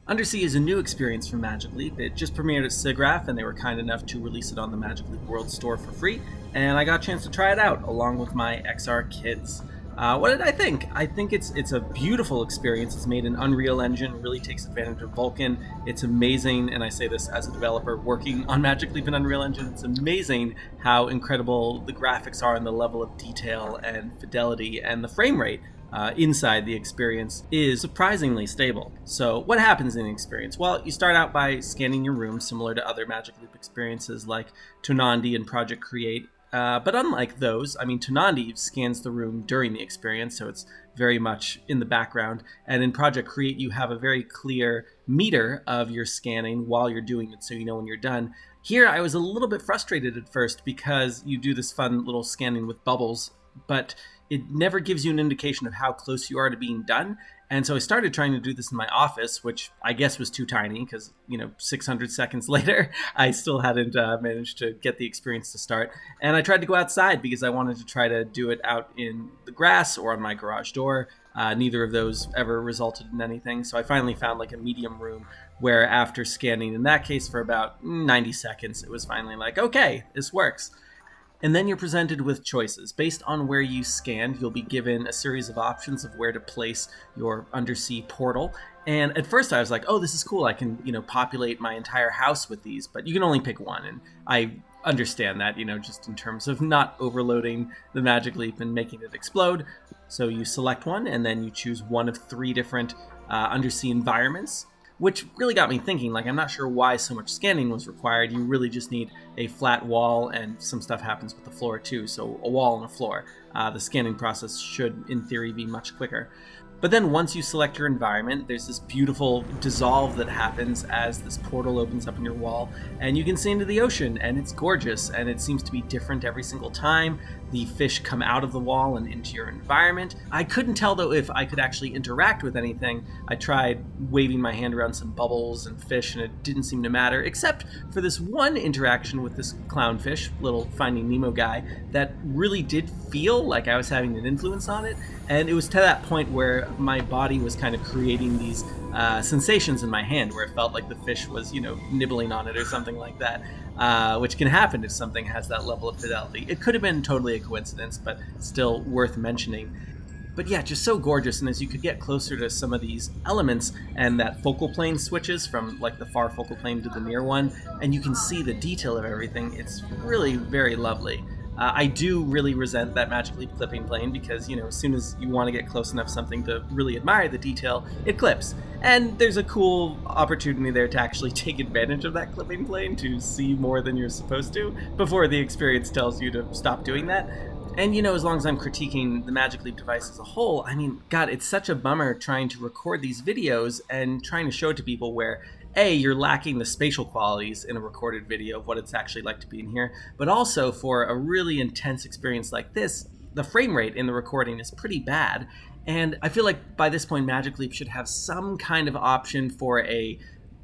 Undersea is a new experience from Magic Leap. It just premiered at SIGGRAPH, and they were kind enough to release it on the Magic Leap World Store for free, and I got a chance to try it out along with my XR kids. What did I think? I think it's a beautiful experience. It's made in Unreal Engine, really takes advantage of Vulkan. It's amazing, and I say this as a developer working on Magic Leap in Unreal Engine, it's amazing how incredible the graphics are and the level of detail and fidelity and the frame rate inside the experience is surprisingly stable. So what happens in the experience? Well, you start out by scanning your room, similar to other Magic Leap experiences like Tonandi and Project Create. But unlike those, Tonandi scans the room during the experience, so it's very much in the background. And in Project Create, you have a very clear meter of your scanning while you're doing it, so you know when you're done. Here, I was a little bit frustrated at first because you do this fun little scanning with bubbles, but it never gives you an indication of how close you are to being done. And so I started trying to do this in my office, which I guess was too tiny because, 600 seconds later, I still hadn't managed to get the experience to start. And I tried to go outside because I wanted to try to do it out in the grass or on my garage door. Neither of those ever resulted in anything. So I finally found like a medium room where after scanning, in that case, for about 90 seconds, it was finally like, okay, this works. And then you're presented with choices. Based on where you scanned, you'll be given a series of options of where to place your undersea portal. And at first I was like, oh, this is cool. I can, populate my entire house with these, but you can only pick one. And I understand that, just in terms of not overloading the Magic Leap and making it explode. So you select one and then you choose one of 3 different undersea environments, which really got me thinking, I'm not sure why so much scanning was required. You really just need a flat wall, and some stuff happens with the floor too, so a wall and a floor. The scanning process should, in theory, be much quicker. But then once you select your environment, there's this beautiful dissolve that happens as this portal opens up in your wall, and you can see into the ocean, and it's gorgeous, and it seems to be different every single time. The fish come out of the wall and into your environment. I couldn't tell, though, if I could actually interact with anything. I tried waving my hand around some bubbles and fish, and it didn't seem to matter, except for this one interaction with this clownfish, little Finding Nemo guy, that really did feel like I was having an influence on it. And it was to that point where my body was kind of creating these sensations in my hand, where it felt like the fish was, nibbling on it or something like that, which can happen if something has that level of fidelity. It could have been totally a coincidence, but still worth mentioning. But yeah, just so gorgeous. And as you could get closer to some of these elements, and that focal plane switches from like the far focal plane to the near one, and you can see the detail of everything, it's really very lovely. I do really resent that Magic Leap clipping plane because, as soon as you want to get close enough something to really admire the detail, it clips. And there's a cool opportunity there to actually take advantage of that clipping plane to see more than you're supposed to before the experience tells you to stop doing that. And, as long as I'm critiquing the Magic Leap device as a whole, God, it's such a bummer trying to record these videos and trying to show it to people where you're lacking the spatial qualities in a recorded video of what it's actually like to be in here, but also for a really intense experience like this, the frame rate in the recording is pretty bad. And I feel like by this point, Magic Leap should have some kind of option for a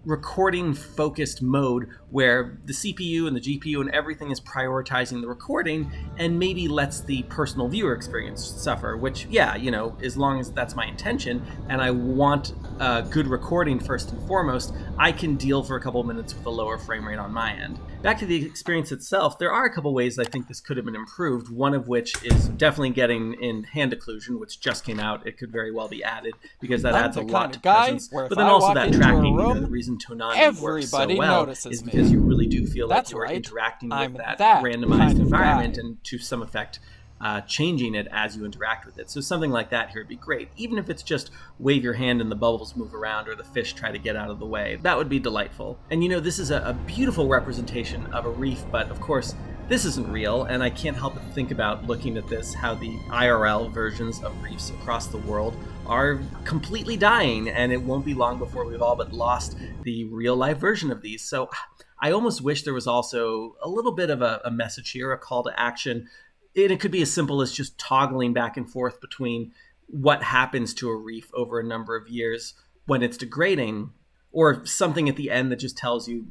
recording focused mode where the CPU and the GPU and everything is prioritizing the recording and maybe lets the personal viewer experience suffer, which, as long as that's my intention and I want good recording first and foremost, I can deal for a couple of minutes with a lower frame rate on my end. Back to the experience itself, there are a couple ways I think this could have been improved, one of which is definitely getting in hand occlusion, which just came out. It could very well be added because that adds a lot to presence. But then also that tracking, the reason Tonani works so well is because you really do feel like you're interacting with that randomized environment and to some effect changing it as you interact with it. So something like that here would be great. Even if it's just wave your hand and the bubbles move around or the fish try to get out of the way, that would be delightful. And this is a beautiful representation of a reef, but of course this isn't real, and I can't help but think about looking at this, how the IRL versions of reefs across the world are completely dying, and it won't be long before we've all but lost the real life version of these. So I almost wish there was also a little bit of a message here, a call to action. And it could be as simple as just toggling back and forth between what happens to a reef over a number of years when it's degrading, or something at the end that just tells you,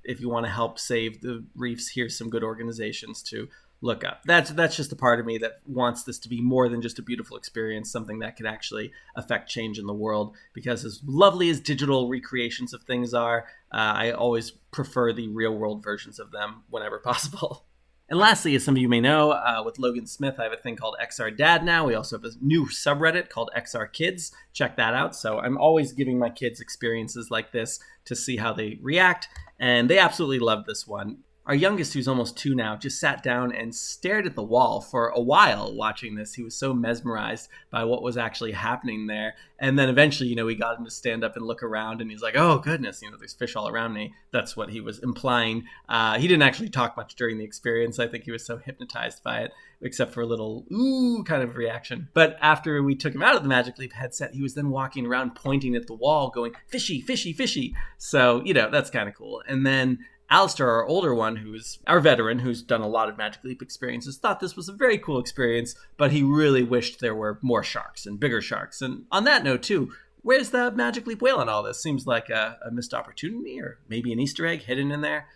if you want to help save the reefs, here's some good organizations to look up. That's just a part of me that wants this to be more than just a beautiful experience, something that could actually affect change in the world. Because as lovely as digital recreations of things are, I always prefer the real world versions of them whenever possible. And lastly, as some of you may know, with Logan Smith, I have a thing called XR Dad now. We also have a new subreddit called XR Kids. Check that out. So I'm always giving my kids experiences like this to see how they react. And they absolutely loved this one. Our youngest, who's almost 2 now, just sat down and stared at the wall for a while watching this. He was so mesmerized by what was actually happening there. And then eventually, we got him to stand up and look around, and he's like, oh, goodness, there's fish all around me. That's what he was implying. He didn't actually talk much during the experience. I think he was so hypnotized by it, except for a little ooh kind of reaction. But after we took him out of the Magic Leap headset, he was then walking around pointing at the wall going, fishy, fishy, fishy. So, that's kind of cool. And then Alistair, our older one, who's our veteran, who's done a lot of Magic Leap experiences, thought this was a very cool experience, but he really wished there were more sharks and bigger sharks. And on that note, too, where's the Magic Leap whale in all this? Seems like a missed opportunity, or maybe an Easter egg hidden in there.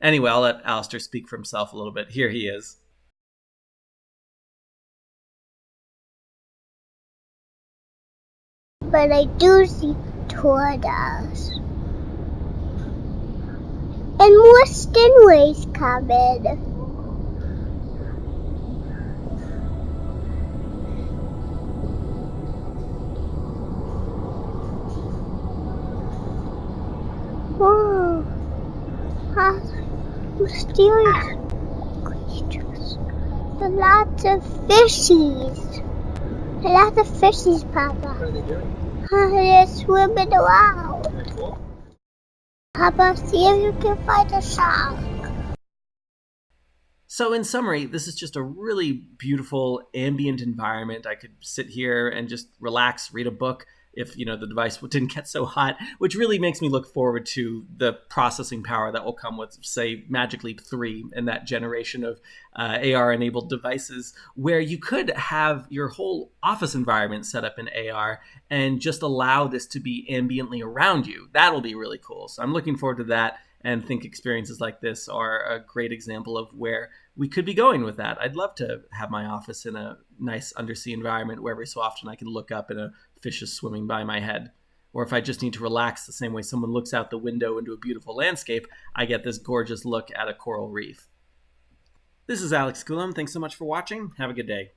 Anyway, I'll let Alistair speak for himself a little bit. Here he is. But I do see tortoise. And more stingrays coming. Whoa. Mysterious creatures. Lots of fishies. Lots of fishies, Papa. What are they doing? They're swimming around. Very cool. Papa, see if you can find a shark. So in summary, this is just a really beautiful ambient environment. I could sit here and just relax, read a book if, the device didn't get so hot, which really makes me look forward to the processing power that will come with, say, Magic Leap 3 and that generation of AR-enabled devices, where you could have your whole office environment set up in AR and just allow this to be ambiently around you. That'll be really cool. So I'm looking forward to that, and think experiences like this are a great example of where we could be going with that. I'd love to have my office in a nice undersea environment where every so often I can look up and a fish is swimming by my head. Or if I just need to relax the same way someone looks out the window into a beautiful landscape, I get this gorgeous look at a coral reef. This is Alex Coulomb. Thanks so much for watching. Have a good day.